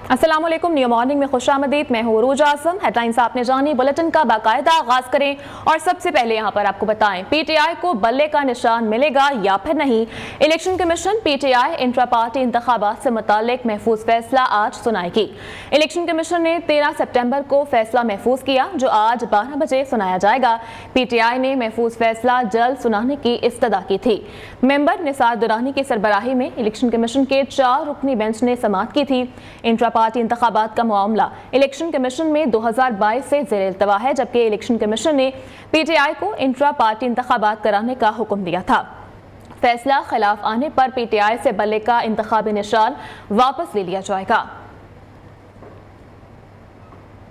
अस्सलाम वालेकुम, new morning में खुशामदीद। मैं हूँ उरूज आज़म। हेडलाइंस आपने जानी, बुलेटिन का बाकायदा आगाज करें और सबसे पहले यहाँ पर आपको बताएं, पीटीआई को बल्ले का निशान मिलेगा या फिर नहीं। Election commission PTI intra party इंतखाबात से मुतालिक महफूज फैसला आज सुनाएगी। इलेक्शन कमीशन ने 13 सितंबर को फैसला महफूज किया, जो आज 12 बजे सुनाया जाएगा। पीटीआई ने महफूज फैसला जल्द सुनाने की इस्तदा की थी। मेंबर निसार दुरानी की सरबराही में इलेक्शन कमीशन के 4 रुकनी बेंच ने समाअत की थी। इंट्रा पार्टी इंतखाबात का मामला इलेक्शन कमीशन में 2022 से ज़ेर इल्तवा है, जबकि इलेक्शन कमीशन ने पीटीआई को इंट्रा पार्टी इंतखाबात कराने का हुक्म दिया था। फैसला खिलाफ आने पर पीटीआई से बल्ले का इंतखाबी निशान वापस ले लिया जाएगा।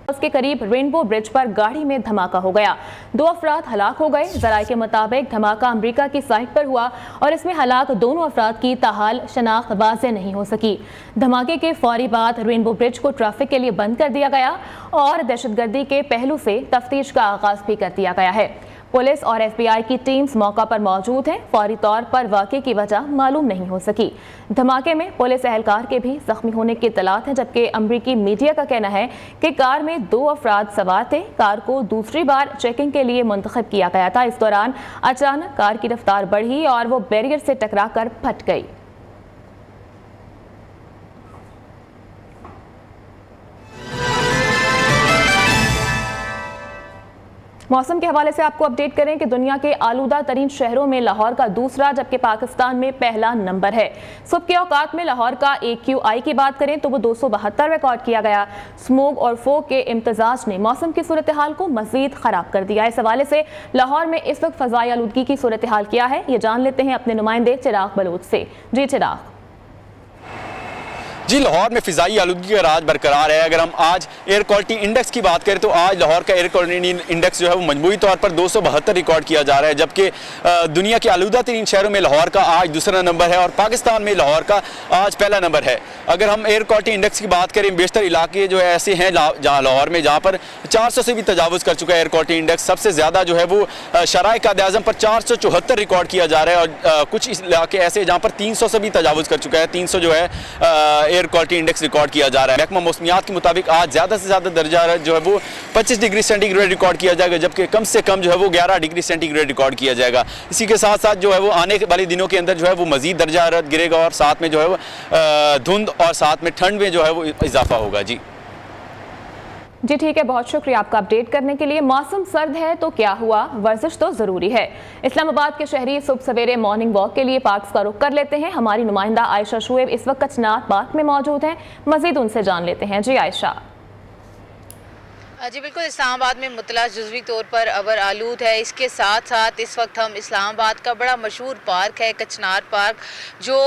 उसके करीब रेनबो ब्रिज पर गाड़ी में धमाका हो गया, 2 अफराद हलाक हो गए। जराये के मुताबिक धमाका अमरीका की साइट पर हुआ और इसमें हलाक दोनों अफराद की ताहाल शनाख्त वाज़ेह नहीं हो सकी। धमाके के फौरी बाद रेनबो ब्रिज को ट्रैफिक के लिए बंद कर दिया गया और दहशतगर्दी के पहलू से तफ्तीश का आगाज भी कर दिया गया है। पुलिस और FBI की टीम्स मौका पर मौजूद हैं। फौरी तौर पर वाक़े की वजह मालूम नहीं हो सकी। धमाके में पुलिस एहलकार के भी जख्मी होने की इत्तलात है, जबकि अमरीकी मीडिया का कहना है कि कार में 2 अफराद सवार थे। कार को दूसरी बार चेकिंग के लिए मुंतखब किया गया था। इस दौरान अचानक कार की रफ्तार बढ़ी और वो बैरियर से टकरा कर फट गई। मौसम के हवाले से आपको अपडेट करें कि दुनिया के आलूदा तरीन शहरों में लाहौर का दूसरा, जबकि पाकिस्तान में पहला नंबर है। सुबह के औकात में लाहौर का AQI की बात करें तो वो 272 रिकॉर्ड किया गया। स्मोग और फोग के इम्तजाज ने मौसम की सूरत हाल को मजीद खराब कर दिया। इस हवाले से लाहौर में इस वक्त फजाई आलूदगी की सूरत हाल क्या है, ये जान लेते हैं अपने नुमाइंदे चिराग बलोच से। जी चिराग। जी, लाहौर में फ़िज़ाई आलूदगी का राज बरकरार है। अगर हम आज एयर क्वालिटी इंडेक्स की बात करें तो आज लाहौर का एयर क्वालिटी इंडेक्स जो है वो मजमूई तौर पर 272 रिकॉर्ड किया जा रहा है, जबकि दुनिया के आलूदा तरीन शहरों में लाहौर का आज दूसरा नंबर है और पाकिस्तान में लाहौर का आज पहला नंबर है। अगर हम एयर क्वालिटी इंडेक्स की बात करें, बेशतर इलाके जो है ऐसे हैं जहाँ लाहौर में जहाँ पर 400 से भी तजावुज़ कर चुका है एयर क्वालिटी इंडेक्स। सबसे ज़्यादा जो है वो शराय कायद-ए-आज़म पर 474 रिकॉर्ड किया जा रहा है और कुछ इलाके ऐसे जहाँ पर 300 से भी तजावुज़ कर चुका है। 300 जो है एयर क्वालिटी इंडेक्स रिकॉर्ड किया जा रहा है। महकमा मौसमियात के मुताबिक आज ज़्यादा से ज़्यादा दर्जा जो है वो 25 डिग्री सेंटीग्रेड रिकॉर्ड किया जाएगा, जबकि कम से कम जो है वो 11 डिग्री सेंटीग्रेड रिकॉर्ड किया जाएगा। इसी के साथ साथ जो है वो आने वाले दिनों के अंदर जो है वो मजीद दर्जा हरारत गिरेगा और साथ में जो है वो धुंध और साथ में ठंड में जो है वो इजाफा होगा। जी ठीक है, बहुत शुक्रिया आपका अपडेट करने के लिए। मौसम सर्द है तो क्या हुआ, वर्जिश तो ज़रूरी है। इस्लामाबाद के शहरी सुबह सवेरे मॉर्निंग वॉक के लिए पार्क्स का रुख कर लेते हैं। हमारी नुमाइंदा आयशा शुएब इस वक्त कचनार पार्क में मौजूद हैं, मजीद उनसे जान लेते हैं। जी आयशा। जी बिल्कुल, इस्लामाबाद में मुतला जुज़वी तौर पर अबर आलूद है। इसके साथ साथ इस वक्त हम इस्लामाबाद का बड़ा मशहूर पार्क है कचनार पार्क, जो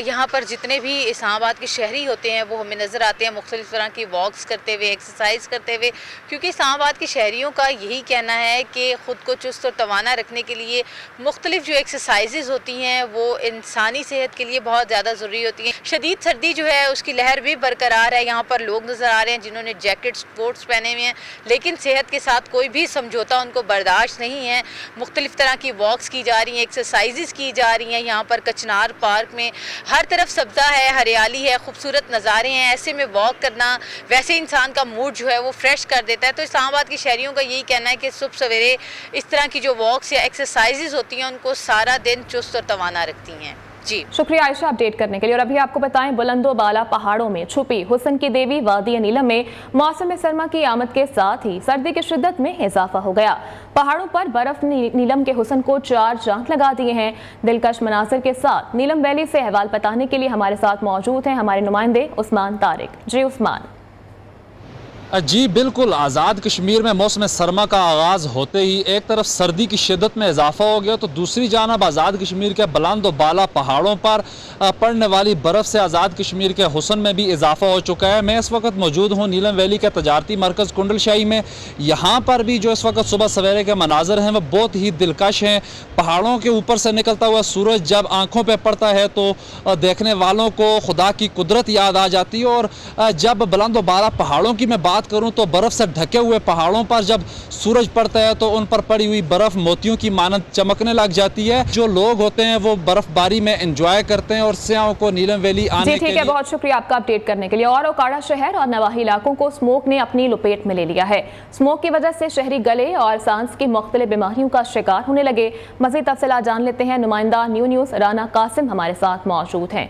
यहाँ पर जितने भी इस्लामाबाद के शहरी होते हैं वो हमें नज़र आते हैं मुख्तलिफ़ तरह की वॉक्स करते हुए, एक्सरसाइज करते हुए, क्योंकि इस्लामाबाद के शहरियों का यही कहना है कि ख़ुद को चुस्त और तवाना रखने के लिए मुख्तलिफ़ जो एक्सरसाइजेज़ होती हैं वो इंसानी सेहत के लिए बहुत ज़्यादा ज़रूरी होती हैं। शदीद सर्दी जो है उसकी लहर भी बरकरार है। यहाँ पर लोग नज़र आ रहे हैं जिन्होंने जैकेट्स कोट्स पहने हुए हैं, लेकिन सेहत के साथ कोई भी समझौता उनको बर्दाश्त नहीं है। मुख्तलिफ़ तरह की वॉक्स की जा रही हैं, एक्सरसाइजेज़ की जा रही हैं। यहाँ पर कचनार पार्क में हर तरफ सब्ज़ा है, हरियाली है, खूबसूरत नज़ारे हैं। ऐसे में वॉक करना वैसे इंसान का मूड जो है वो फ्रेश कर देता है। तो इस्लामाबाद के शहरियों का यही कहना है कि सुबह सवेरे इस तरह की जो वॉक्स या एक्सरसाइजेज़ होती हैं उनको सारा दिन चुस्त और तवाना रखती हैं। जी शुक्रिया आयशा अपडेट करने के लिए। और अभी आपको बताएं, बुलंदो बाला पहाड़ों में छुपी हुस्न की देवी वादी नीलम में मौसम सरमा की आमद के साथ ही सर्दी की शिद्दत में इजाफा हो गया। पहाड़ों पर बर्फ नीलम के हुस्न को 4 चांद लगा दिए हैं। दिलकश मनासिर के साथ नीलम वैली से अहवाल बताने के लिए हमारे साथ मौजूद हैं हमारे नुमाइंदे उस्मान तारिक। जी उस्मान। जी बिल्कुल, आज़ाद कश्मीर में मौसम सरमा का आगाज़ होते ही एक तरफ सर्दी की शिद्दत में इजाफा हो गया तो दूसरी जानब आज़ाद कश्मीर के बुलंद व बाला पहाड़ों पर पड़ने वाली बर्फ़ से आज़ाद कश्मीर के हुस्न में भी इजाफा हो चुका है। मैं इस वक्त मौजूद हूँ नीलम वैली के तजारती मरकज़ कुंडल शाही में। यहाँ पर भी जो इस वक्त सुबह सवेरे के मनाजर हैं वह बहुत ही दिलकश हैं। पहाड़ों के ऊपर से निकलता हुआ सूरज जब आँखों पर पड़ता है तो देखने वालों को खुदा की कुदरत याद आ जाती है। और जब बुलंद व बाला पहाड़ों की मैं बात बात करूं तो बर्फ़ से ढके हुए पहाड़ों पर जब सूरज पड़ता है तो उन पर पड़ी हुई बर्फ़ मोतियों की मानद चमकने लग जाती है। जो लोग होते हैं वो बर्फबारी में एंजॉय करते हैं और सियाहों को नीलम वैली आने जी ठीक है, बहुत शुक्रिया आपका अपडेट करने के लिए। और ओकाड़ा शहर और नवाही इलाकों को स्मोक ने अपनी लपेट में ले लिया है। स्मोक की वजह से शहरी गले और सांस की मुख्तलिफ बीमारियों का शिकार होने लगे। मज़ीद तफसीलात जान लेते हैं, नुमाइंदा न्यूज़ राना कासिम हमारे साथ मौजूद हैं।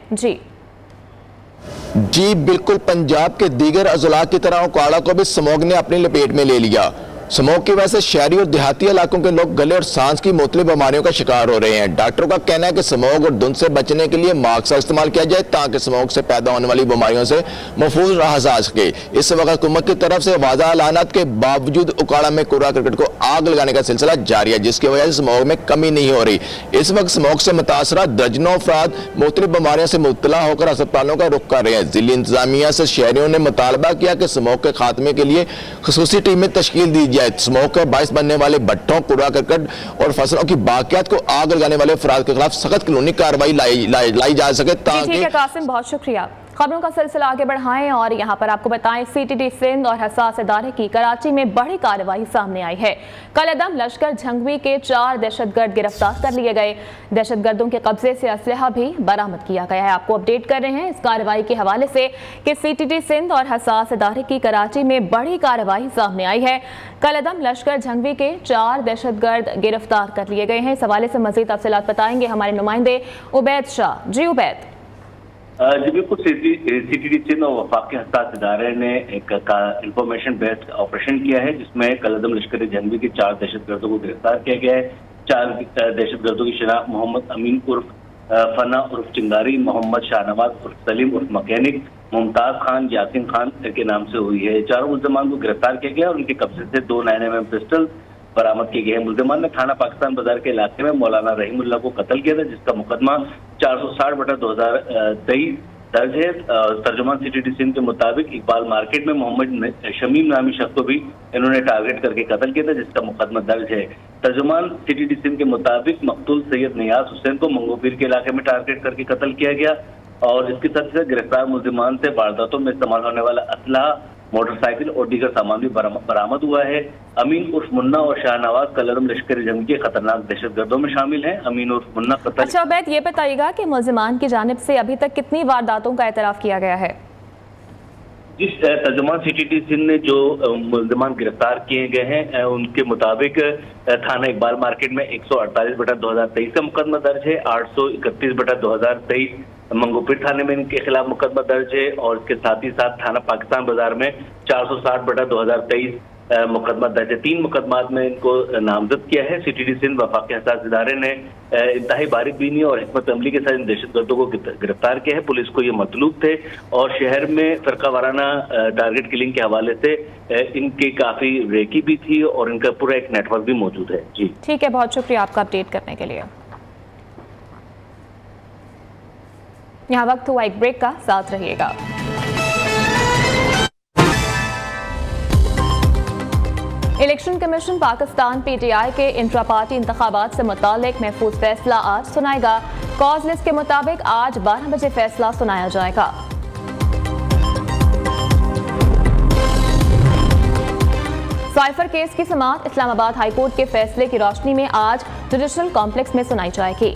जी बिल्कुल, पंजाब के दीगर अजला की तरह ओकाड़ा को भी स्मोग ने अपनी लपेट में ले लिया। स्मोग की वजह से शहरी और देहाती इलाकों के लोग गले और सांस की मुख्तलिफ बीमारियों का शिकार हो रहे हैं। डॉक्टरों का कहना है कि स्मोग और धुंध से बचने के लिए मास्क का इस्तेमाल किया जाए ताकि स्मोग से पैदा होने वाली बीमारियों से महफूज रहा जा सके। इस वक्त हुकूमत की तरफ से वाज़ा ऐलानात के बावजूद ओकाड़ा में कूड़ा करकट को आग लगाने का सिलसिला जारी है, जिसकी वजह से स्मोग में कमी नहीं हो रही। इस वक्त स्मोग से मुतासरा दर्जनों अफराद मुख्तलिफ बीमारियों से मुब्तला होकर अस्पतालों का रुख कर रहे हैं। जिले इंतजामिया से शहरियों ने मुतालबा किया कि स्मोग के खात्मे के लिए खुसूसी टीमें तश्कील दी जाए। स्मोग के बायस बनने वाले भट्टों, कूड़ा करकट और फसलों की बाकियात को आग लगाने वाले अफराद के खिलाफ सख्त कानूनी कार्रवाई लाई जा सके ताकि। ठीक है कासिम, बहुत शुक्रिया। खबरों का सिलसिला आगे बढ़ाएं और यहाँ पर आपको बताएं, सीटीडी सिंध और हसास इदारे की कराची में बड़ी कार्रवाई सामने आई है। कलअदम लश्कर झंगवी के 4 दहशतगर्द गिरफ्तार कर लिए गए। दहशतगर्दों के कब्जे से असलहा भी बरामद किया गया है। आपको अपडेट कर रहे हैं इस कार्रवाई के हवाले से कि सीटीडी सिंध और हसास इदारे की कराची में बड़ी कार्रवाई सामने आई है। कलअदम लश्कर झंगवी के 4 दहशतगर्द गिरफ्तार कर लिए गए हैं। इस हवाले से मजीद तफसीलात बताएंगे हमारे नुमाइंदे उबैद शाह। जी उबैद। जी बिल्कुल, सीटीडी सिंध और वफाकी हसास इदारे ने एक इंफॉर्मेशन बेस्ड ऑपरेशन किया है जिसमें कलअदम लश्कर झंगवी के 4 दहशतगर्दों को गिरफ्तार किया गया है। 4 दहशतगर्दों की शनाख्त मोहम्मद अमीन उर्फ फना उर्फ चिंगारी, मोहम्मद शाहनवाज उर्फ सलीम उर्फ मैकेनिक, मुमताज खान, यासीन खान के नाम से हुई है। चारों मुल्ज़मान को गिरफ्तार किया गया और उनके कब्जे से 2 9mm पिस्टल बरामद किए गए हैं। मुल्ज़मान ने थाना पाकिस्तान बाजार के इलाके में मौलाना रहीमुल्लाह को कत्ल किया था, जिसका मुकदमा 460/2023 दर्ज है। तर्जुमान सीटीडी सिंध के मुताबिक इकबाल मार्केट में मोहम्मद शमीम नामी शख्स को भी इन्होंने टारगेट करके कत्ल किया था, जिसका मुकदमा दर्ज है। तर्जुमान सीटीडी सिंध के मुताबिक मकतूल सैयद नियाज हुसैन को मंगोपीर के इलाके में टारगेट करके कत्ल किया गया और इसके साथ गिरफ्तार मुल्ज़मान से वारदातों में इस्तेमाल होने वाला असलहा, मोटरसाइकिल और दीगर सामान भी बरामद हुआ है। अमीन उर्फ मुन्ना और शाहनवाज कलअदम लश्कर झंगवी के खतरनाक दहशतगर्दों में शामिल हैं। अमीन उर्फ मुन्ना कत्ल। अच्छा उबैद, ये बताइएगा कि मुल्ज़िमान की जानिब से अभी तक कितनी वारदातों का एतराफ़ किया गया है? जिस तर्जुमान सीटीडी सिंध ने जो मुल्ज़िमान गिरफ्तार किए गए हैं उनके मुताबिक थाना इकबाल मार्केट में 148/2023 का मुकदमा दर्ज है। 831/2023 मंगोपीर थाने में इनके खिलाफ मुकदमा दर्ज है और इसके साथ ही साथ थाना पाकिस्तान बाजार में 460/2023 मुकदमा दर्ज है। 3 मुकदमात में इनको नामजद किया है। सीटीडी सिंध वफाकी हसास इदारे ने इंतहाई बारीक बीनी और हिकमत अमली के साथ इन दहशतगर्दों को गिरफ्तार किया है। पुलिस को ये मतलूब थे और शहर में फरका वाराना टारगेट किलिंग के हवाले से इनकी काफी रेकी भी थी और इनका पूरा एक नेटवर्क भी मौजूद है। जी ठीक है, बहुत शुक्रिया आपका अपडेट करने के लिए। यहाँ वक्त हुआ एक ब्रेक का, साथ रहिएगा। इलेक्शन कमीशन पाकिस्तान पीटीआई के इंट्रा पार्टी इंतखाबात से मुतालिक महफूज फैसला आज सुनाएगा। कॉज लिस्ट के मुताबिक आज 12 बजे फैसला सुनाया जाएगा। साइफर केस की समाअत इस्लामाबाद हाईकोर्ट के फैसले की रोशनी में आज जुडिशल कॉम्प्लेक्स में सुनाई जाएगी।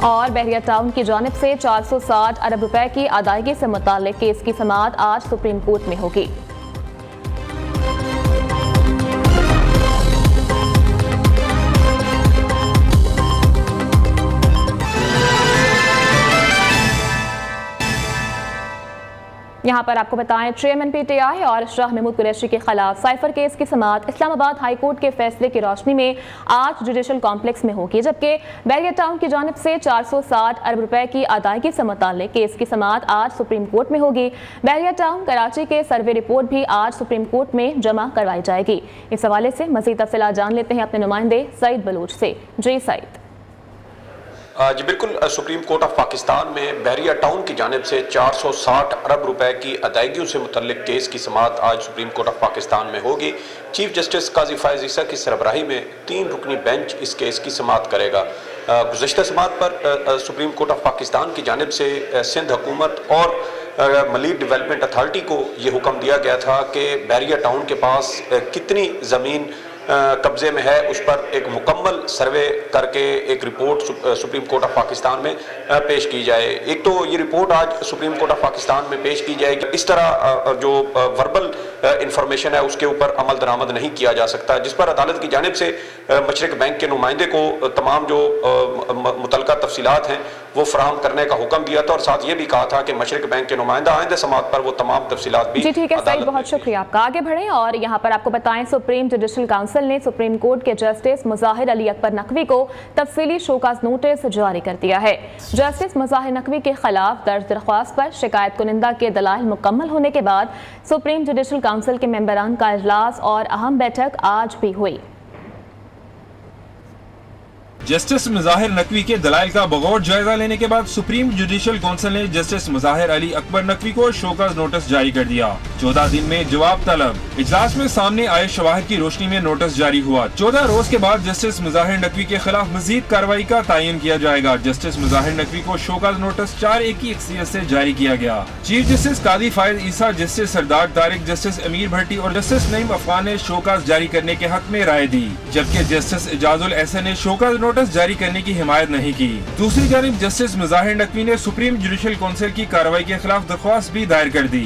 और बहरिया टाउन की जानिब से 460 अरब रुपए की अदायगी से मुताल्लिक केस की समाअत आज सुप्रीम कोर्ट में होगी। यहाँ पर आपको बताएं, चेयरमैन पीटीआई और शाह महमूद कुरैशी के खिलाफ साइफर केस की समाअत इस्लामाबाद हाईकोर्ट के फैसले की रोशनी में आज जुडिशल कॉम्प्लेक्स में होगी, जबकि बहरिया टाउन की जानिब से 460 अरब रुपए की अदायगी से मुताल्लिक केस की समाअत आज सुप्रीम कोर्ट में होगी। बहरिया टाउन कराची के सर्वे रिपोर्ट भी आज सुप्रीम कोर्ट में जमा करवाई जाएगी। इस हवाले से मज़ीद तफसीलात जान लेते हैं अपने नुमाइंदे सईद बलूच से। जी सईद। जी बिल्कुल, सुप्रीम कोर्ट ऑफ पाकिस्तान में बहरिया टाउन की जानिब से 460 अरब रुपए की अदायगियों से मुतल्लिक केस की समाअत आज सुप्रीम कोर्ट ऑफ पाकिस्तान में होगी। चीफ जस्टिस काजी फायज ईसा की सरबराही में 3 रुकनी बेंच इस केस की समाअत करेगा। गुज़श्ता समात पर सुप्रीम कोर्ट ऑफ पाकिस्तान की जानिब से सिंध हुकूमत और मलीर डेवलपमेंट अथॉरिटी को ये हुक्म दिया गया था कि बैरिया टाउन के पास कितनी ज़मीन कब्ज़े में है उस पर एक मुकम्मल सर्वे करके एक report supreme court of Pakistan में पेश की जाए। एक तो ये रिपोर्ट आज सुप्रीम कोर्ट ऑफ पाकिस्तान में पेश की जाएगी। इस तरह जो वर्बल इंफॉर्मेशन है उसके ऊपर अमल दरामद नहीं किया जा सकता, जिस पर अदालत की जानिब से मशरक बैंक के नुमाइंदे को तमाम जो मुतलका तफसीलात हैं वो फराहम करने का हुक्म दिया था और साथ ये भी कहा था कि मशरक बैंक के नुमाइंदा आइंदा समात पर वो तमाम तफसीलात भी। जी ठीक है सईद, बहुत शुक्रिया आपका। आगे बढ़ें और यहाँ पर आपको बताएं, सुप्रीम जुडिशल काउंसिल ने सुप्रीम कोर्ट के जस्टिस मुज़ाहिर अली अकबर नकवी को तफसीली शोकाज नोटिस जारी कर दिया है। जस्टिस मुज़ाहिर नकवी के खिलाफ दर्ज दरख्वास्त पर शिकायत कुनिंदा के दलाइल मुकम्मल होने के बाद सुप्रीम जुडिशल काउंसिल के मेंबरान का इजलास और अहम बैठक आज भी हुई। जस्टिस मुज़ाहिर नकवी के दलाइल का बगौर जायजा लेने के बाद सुप्रीम जुडिशल काउंसिल ने जस्टिस मुज़ाहिर अली अकबर नकवी को शोकाज नोटिस जारी कर दिया। 14 दिन में जवाब तलब। इजलास में सामने आए शवाहिद की रोशनी में नोटिस जारी हुआ। 14 रोज के बाद जस्टिस मुज़ाहिर नकवी के खिलाफ मजीद कार्रवाई का तयन किया जाएगा। जस्टिस मुज़ाहिर नकवी को शोकाज नोटिस 4(1) की अक्सियत से जारी किया गया। चीफ जस्टिस कादी फायद ईसा, जस्टिस सरदार तारिक, जस्टिस अमीर भट्टी और जस्टिस नईम अफगान ने शोकाज जारी करने के हक में राय दी, जबकि जस्टिस इजाजुल एहसन ने शोकाज नोटिस जारी करने की हिमायत नहीं की। दूसरी जानिब जस्टिस मुज़ाहिर नकवी ने सुप्रीम जुडिशल काउंसिल की कार्रवाई के खिलाफ दरख्वास्त भी दायर कर दी।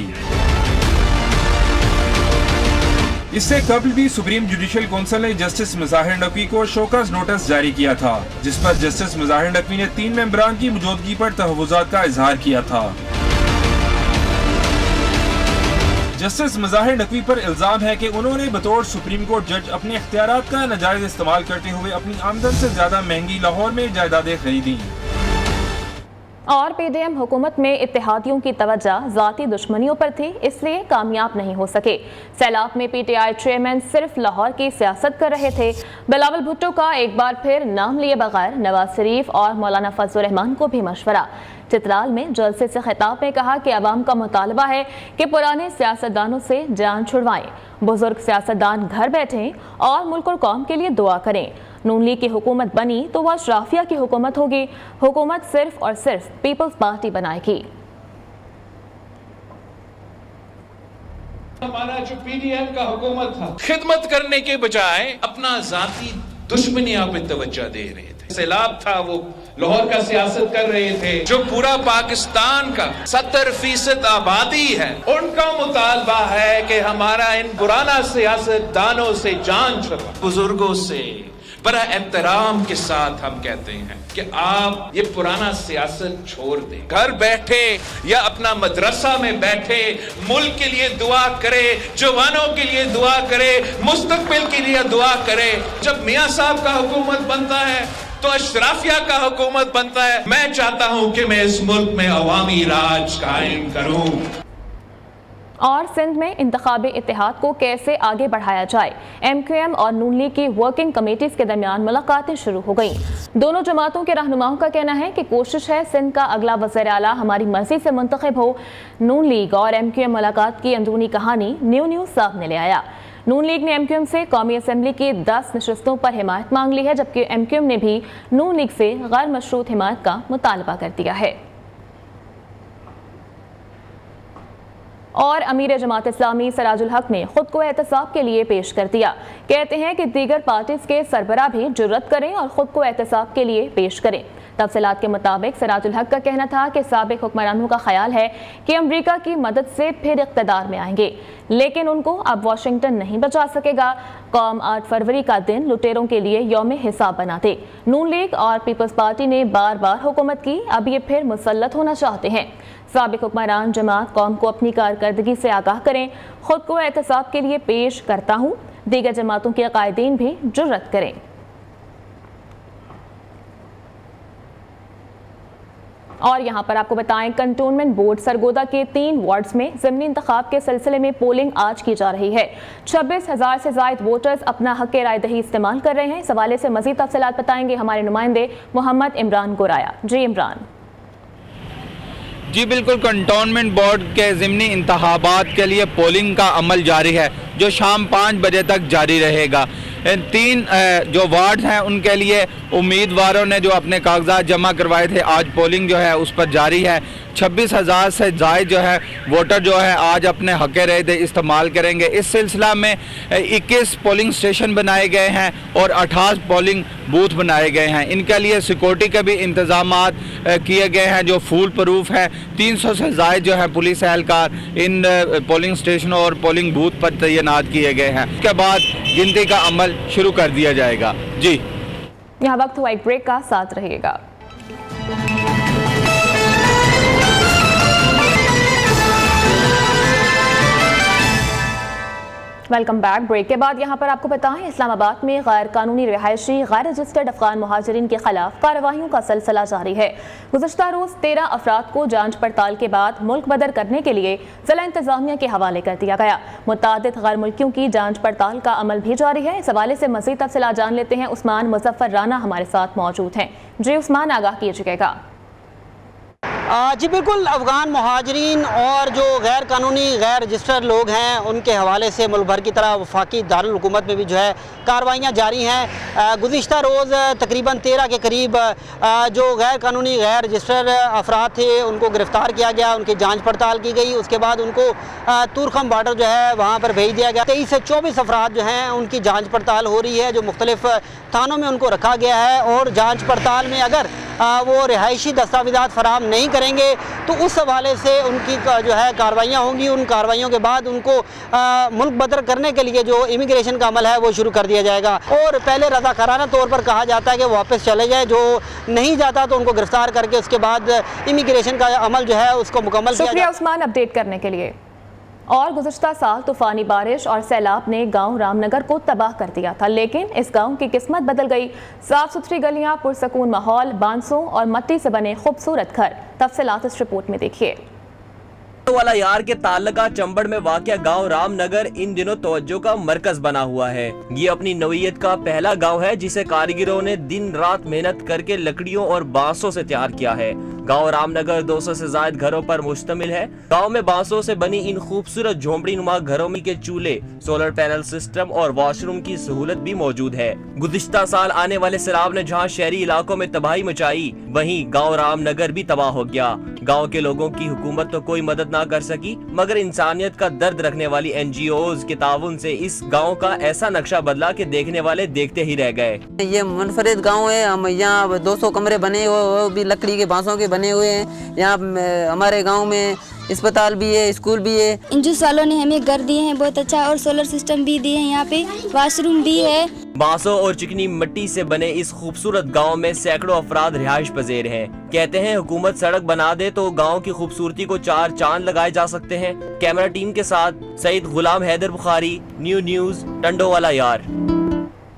इससे कबल भी सुप्रीम जुडिशल काउंसिल ने जस्टिस मुज़ाहिर नकवी को शोकाज नोटिस जारी किया था, जिस पर जस्टिस मुज़ाहिर नकवी ने 3 मेंबरान की मौजूदगी पर तहव्वुज़ात का इजहार किया था। जस्टिस मुज़ाहिर नकवी पर इल्जाम है कि उन्होंने बतौर सुप्रीम कोर्ट जज अपने इख्तियारात का नाजायज इस्तेमाल करते हुए अपनी आमदन से ज्यादा महंगी लाहौर में जायदादें खरीदी। और पीडीएम हुकूमत में इत्तेहादियों की तवज्जो ज़ाती दुश्मनियों पर थी, इसलिए कामयाब नहीं हो सके। सैलाब में पीटीआई चेयरमैन सिर्फ लाहौर की सियासत कर रहे थे। बिलावल भुट्टो का एक बार फिर नाम लिए बगैर नवाज शरीफ और मौलाना फजल रहमान को भी मशवरा। चित्राल में जलसे से खिताब में कहा कि अवाम का मुतालबा है कि पुराने सियासतदानों से जान छुड़वाएं, बुजुर्ग सियासतदान घर बैठें और मुल्क और कौम के लिए दुआ करें। नून लीग की हुकूमत बनी तो वह अशराफिया की हुकूमत होगी, हुकूमत सिर्फ और सिर्फ पीपल्स पार्टी बनाएगी। हमारा जो पीडीएम का हुकूमत था, खिदमत करने के बजाय अपना जाती दुश्मनियां पे तवज्जो दे रहे थे। सैलाब था, वो लाहौर का सियासत कर रहे थे। जो पूरा पाकिस्तान का 70% आबादी है, उनका मुतालबा है कि हमारा इन पुराना सियासतदानों से जान छुड़वा। बुजुर्गों से बड़ा एहतराम के साथ हम कहते हैं कि आप ये पुराना सियासत छोड़ दें, घर बैठे या अपना मदरसा में बैठे मुल्क के लिए दुआ करे, जवानों के लिए दुआ करे, मुस्तकबिल के लिए दुआ करे। जब मियां साहब का हुकूमत बनता है तो अशराफिया का हुकूमत बनता है। मैं चाहता हूं कि मैं इस मुल्क में अवामी राज कायम करूं। और सिंध में इंतखाबी इत्तेहाद को कैसे आगे बढ़ाया जाए, MQM और नून लीग की वर्किंग कमेटीज के दरमियान मुलाकातें शुरू हो गईं। दोनों जमातों के रहनुमाओं का कहना है कि कोशिश है सिंध का अगला वज़ीर आला हमारी मर्जी से मुंतखब हो। नून लीग और MQM मुलाकात की अंदरूनी कहानी न्यू सामने ले आया। नून लीग ने MQM से कौमी असम्बली की 10 नशस्तों पर हिमायत मांग ली है, जबकि MQM ने भी नून लीग से गैर मशरूत हिमायत का मुतालबा कर दिया है। और अमीर जमात इस्लामी सराजुल हक ने खुद को एहतसाब के लिए पेश कर दिया। कहते हैं कि दीगर पार्टीज के सरबराह भी जुर्रत करें और खुद को एहतसाब के लिए पेश करें। तफसीलात के मुताबिक सराजुल हक का कहना था कि साबिक हुक्मरानों का ख्याल है कि अमरीका की मदद से फिर इक़्तिदार में आएंगे, लेकिन उनको अब वाशिंगटन नहीं बचा सकेगा। कौम 8 फरवरी का दिन लुटेरों के लिए यौम हिसाब बना दे। नून लीग और पीपल्स पार्टी ने बार बार हुकूमत की, अब ये फिर मुसल्लत होना चाहते हैं। साबिक हुक्मरान जमात कौम को अपनी कारकर्दगी से आगाह करें, खुद को एहतसाब के लिए पेश करता हूँ, दीगर जमातों के कायदीन भी जुर्रत करें। और यहाँ पर आपको बताएं, कंटोनमेंट बोर्ड सरगोदा के 3 वार्ड्स में ज़िमनी इंतखाब के सिलसिले में पोलिंग आज की जा रही है। 26,000 से ज़ायद वोटर्स अपना हक़ राय दही इस्तेमाल कर रहे हैं। इस हवाले से मज़ीद तफसीलात बताएंगे हमारे नुमाइंदे मोहम्मद इमरान गोराया। जी इमरान। जी बिल्कुल, कंटोनमेंट बोर्ड के ज़िमनी इंतखाबात के लिए पोलिंग का अमल जारी है, जो शाम 5 बजे तक जारी रहेगा। 3 جو وارڈ ہیں ان کے لیے امیدواروں نے جو اپنے کاغذات جمع کروائے تھے آج پولنگ جو ہے اس پر جاری ہے. 26,000 سے زائد جو ہے ووٹر جو ہے آج اپنے حق رائے استعمال کریں گے. اس سلسلہ میں 21 پولنگ اسٹیشن بنائے گئے ہیں اور 28 پولنگ بوتھ بنائے گئے ہیں. ان کے لیے سیکورٹی کے بھی انتظامات کیے گئے ہیں جو فول پروف ہے. 300 سے زائد جو ہے پولیس اہلکار ان پولنگ اسٹیشنوں اور پولنگ بوتھ پر تعینات کیے گئے ہیں. اس کے بعد گنتی کا عمل شروع کر دیا جائے گا. جی یہاں وقت ہوا ایک بریک کا، ساتھ رہیے گا. Welcome back. بریک کے بعد یہاں پر آپ کو بتائیں اسلام آباد میں غیر قانونی رہائشی غیر رجسٹرڈ افغان مہاجرین کے خلاف کارروائیوں کا سلسلہ جاری ہے. گزشتہ روز 13 افراد کو جانچ پڑتال کے بعد ملک بدر کرنے کے لیے ضلع انتظامیہ کے حوالے کر دیا گیا. متعدد غیر ملکیوں کی جانچ پڑتال کا عمل بھی جاری ہے. اس حوالے سے مزید تفصیلات جان لیتے ہیں. عثمان مظفر رانا ہمارے ساتھ موجود ہیں. جی عثمان، آگاہ کیجیے گا. جی بالکل، افغان مہاجرین اور جو غیر قانونی غیر رجسٹرڈ لوگ ہیں ان کے حوالے سے ملک بھر کی طرح وفاقی دارالحکومت میں بھی جو ہے کارروائیاں جاری ہیں. گزشتہ روز تقریباً 13 کے قریب جو غیر قانونی غیر رجسٹرڈ افراد تھے ان کو گرفتار کیا گیا، ان کی جانچ پڑتال کی گئی. اس کے بعد ان کو تورخم بارڈر جو ہے وہاں پر بھیج دیا گیا. 23 سے 24 افراد جو ہیں ان کی جانچ پڑتال ہو رہی ہے جو مختلف تھانوں میں ان کو رکھا گیا ہے. اور جانچ پڑتال میں اگر وہ رہائشی دستاویزات فراہم نہیں کریں گے تو اس حوالے سے ان کی جو ہے کارروائیاں ہوں گی. ان کارروائیوں کے بعد ان کو ملک بدر کرنے کے لیے جو امیگریشن کا عمل ہے وہ شروع کر دیا جائے گا. اور پہلے رضاکارانہ طور پر کہا جاتا ہے کہ وہ واپس چلے جائے، جو نہیں جاتا تو ان کو گرفتار کر کے اس کے بعد امیگریشن کا عمل جو ہے اس کو مکمل کیا. شکریہ عثمان اپڈیٹ کرنے کے لیے. اور گزشتہ سال طوفانی بارش اور سیلاب نے گاؤں رام نگر کو تباہ کر دیا تھا، لیکن اس گاؤں کی قسمت بدل گئی. صاف ستھری گلیاں، پرسکون ماحول، بانسوں اور مٹی سے بنے خوبصورت گھر. تفصیلات اس رپورٹ میں دیکھیے. والا یار کے تعلقہ چمبڑ میں واقع گاؤں رام نگر ان دنوں توجہ کا مرکز بنا ہوا ہے. یہ اپنی نوعیت کا پہلا گاؤں ہے جسے کاریگروں نے دن رات محنت کر کے لکڑیوں اور بانسوں سے تیار کیا ہے. گاؤں رام نگر 200 سے زائد گھروں پر مشتمل ہے. گاؤں میں بانسوں سے بنی ان خوبصورت جھونپڑی نما گھروں میں کے چولہے، سولر پینل سسٹم اور واش روم کی سہولت بھی موجود ہے. گزشتہ سال آنے والے سیلاب نے جہاں شہری علاقوں میں تباہی مچائی، وہیں گاؤں رام نگر بھی تباہ ہو گیا. گاؤں کے لوگوں کی حکومت تو کوئی مدد نہ کر سکی، مگر انسانیت کا درد رکھنے والی NGOs کے تعاون سے اس گاؤں کا ایسا نقشہ بدلا کہ دیکھنے والے دیکھتے ہی رہ گئے. یہ منفرد گاؤں ہے. ہم یہاں 200 کمرے بنے ہوئے، وہ بھی لکڑی کے بانسوں کے بنے ہوئے ہیں. یہاں ہمارے گاؤں میں اسپتال بھی ہے، اسکول بھی ہے. ان جو سالوں نے ہمیں گھر دیے ہیں بہت اچھا، اور سولر سسٹم بھی دیے ہیں، یہاں پہ واش روم بھی ہے. بانسوں اور چکنی مٹی سے بنے اس خوبصورت گاؤں میں سینکڑوں افراد رہائش پذیر ہیں. کہتے ہیں حکومت سڑک بنا دے تو گاؤں کی خوبصورتی کو 4 چاند لگائے جا سکتے ہیں. کیمرہ ٹیم کے ساتھ سعید غلام حیدر بخاری، نیو نیوز، ٹنڈو والا یار.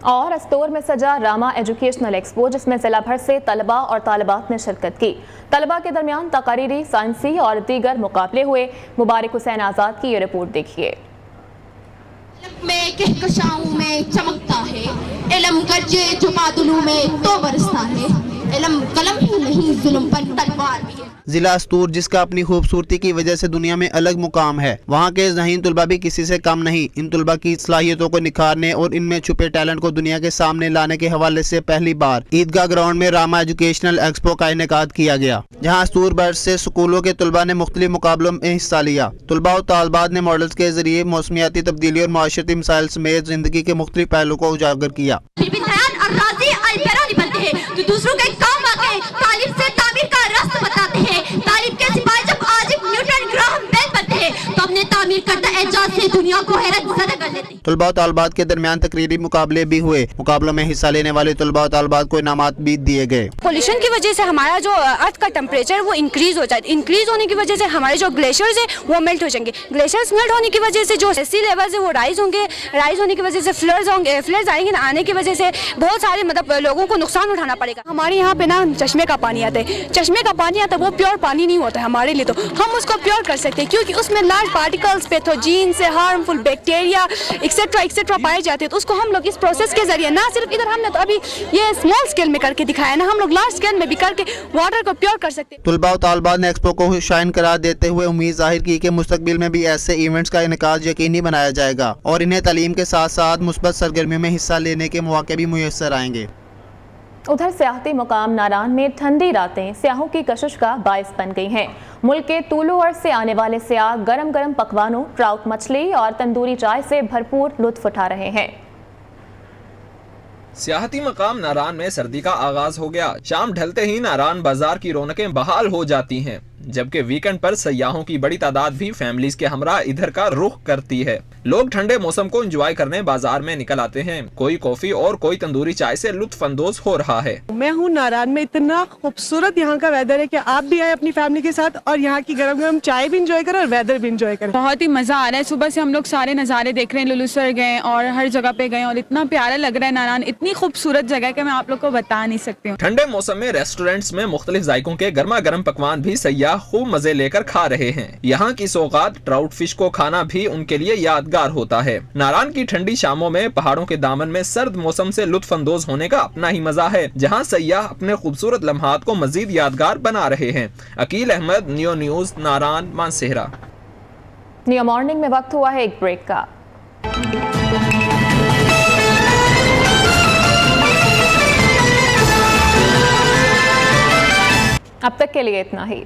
اور استور میں سجا راما ایجوکیشنل ایکسپو، جس میں ضلع بھر سے طلباء اور طالبات نے شرکت کی. طلباء کے درمیان تقریری، سائنسی اور دیگر مقابلے ہوئے. مبارک حسین آزاد کی یہ رپورٹ دیکھیے. میں کہکشاؤں میں چمکتا ہے علم، گرجے جو بادلوں میں تو برستا ہے. علم قلم ہی نہیں ظلم پر تلوار بھی ہے. ضلع استور جس کا اپنی خوبصورتی کی وجہ سے دنیا میں الگ مقام ہے، وہاں کے ذہین طلباء بھی کسی سے کم نہیں. ان طلباء کی صلاحیتوں کو نکھارنے اور ان میں چھپے ٹیلنٹ کو دنیا کے سامنے لانے کے حوالے سے پہلی بار عیدگاہ گراؤنڈ میں راما ایجوکیشنل ایکسپو کا انعقاد کیا گیا، جہاں استور بھر سے اسکولوں کے طلباء نے مختلف مقابلوں میں حصہ لیا. طلباء و طالبات نے ماڈلز کے ذریعے موسمیاتی تبدیلی اور معاشرتی مسائل سمیت زندگی کے مختلف پہلوؤں کو اجاگر کیا. دوسروں کے کام آتے ہیں، تعلیم سے تعمیر کا راستہ بتاتے ہیں. تعلیم کے سپاہی جب آج نیوٹن گراہم بیل بنتے ہیں تو اپنے تعمیر کردہ اعجاز سے دنیا کو حیرت زدہ کر لیتے ہیں. طلباء و طالبات کے درمیان تقریری مقابلے بھی ہوئے. مقابلوں میں حصہ لینے والے طلباء و طالبات کو انعامات بھی دیے گئے. پولوشن کی وجہ سے ہمارا جو ارتھ کا ٹیمپریچر وہ انکریز ہو جائے. انکریز ہونے کی وجہ سے ہمارے جو گلیشیئرز ہیں وہ میلٹ ہو جائیں گے. گلیشیئرز میلٹ ہونے کی وجہ سے جو سی لیولز ہیں وہ رائز ہوں گے. رائز ہونے کی وجہ سے فلڈز ہوں گے. فلڈز آئیں گے. آنے کی وجہ سے بہت سارے مطلب لوگوں کو نقصان اٹھانا پڑے گا. ہمارے یہاں پہ نا چشمے کا پانی آتا ہے. چشمے کا پانی آتا ہے، وہ پیور پانی نہیں ہوتا ہے ہمارے لیے. تو ہم اس کو پیور کر سکتے ہیں کیونکہ اس میں उसमें large particles, pathogens, harmful bacteria etcetera पाए जाते हैं। तो उसको हम लोग इस प्रोसेस के जरिए, ना सिर्फ इधर हमने तो अभी ये स्मॉल स्केल में करके दिखाया ना, हम लोग लार्ज स्केल में भी करके वाटर को प्योर कर सकते हैं। तुलबा और तालबात ने एक्सपो को शाइन करार देते हुए उम्मीद जाहिर की कि मुस्तकबिल में भी ऐसे इवेंट्स का इनेकाद यकीनी बनाया जाएगा और इन्हें तालीम के साथ साथ मुस्बत सरगर्मियों में हिस्सा लेने के मौके भी मुयस्सर आएंगे। उधर सियाहती मुकाम नारान में ठंडी रातें सियाहों की कशिश का बायस बन गई हैं। मुल्क के तूलो और से आने वाले सियाह गरम गरम पकवानों, ट्राउट मछली और तंदूरी चाय से भरपूर लुत्फ उठा रहे हैं। सियाहती मकाम नारान में सर्दी का आगाज हो गया। शाम ढलते ही नारान बाजार की रौनकें बहाल हो जाती हैं, जबकि वीकेंड पर सयाहों की बड़ी तादाद भी फैमिलीज के हमरा इधर का रुख करती है। लोग ठंडे मौसम को एंजॉय करने बाजार में निकल आते हैं। कोई कॉफी और कोई तंदूरी चाय से लुत्फ अंदोज हो रहा है। मैं हूँ नारान में, इतना खूबसूरत यहाँ का वेदर है कि आप भी आए अपनी फैमिली के साथ और यहाँ की गरम गरम चाय भी इंजॉय करें और वेदर भी इंजॉय करें। बहुत ही मजा आ रहा है। सुबह से हम लोग सारे नज़ारे देख रहे हैं, लुलुसर गए और हर जगह पे गए और इतना प्यारा लग रहा है। नारान इतनी खूबसूरत जगह कि मैं आप लोग को बता नहीं सकती हूँ। ठंडे मौसम में रेस्टोरेंट्स में मुख्तलिफ जायकों के गर्मा गर्म पकवान भी सयाह खूब मजे लेकर खा रहे हैं। यहाँ की सौगात ट्राउट फिश को खाना भी उनके लिए यादगार होता है। नारान की ठंडी शामों में पहाड़ों के दामन में सर्द मौसम से लुत्फ अंदोज होने का अपना ही मजा है, जहाँ सयाह अपने खूबसूरत लम्हात को मजीद यादगार बना रहे हैं। अकील अहमद, नियो न्यूज, नारान, मानसेहरा। नियो मॉर्निंग में वक्त हुआ है एक ब्रेक का। अब तक के लिए इतना ही।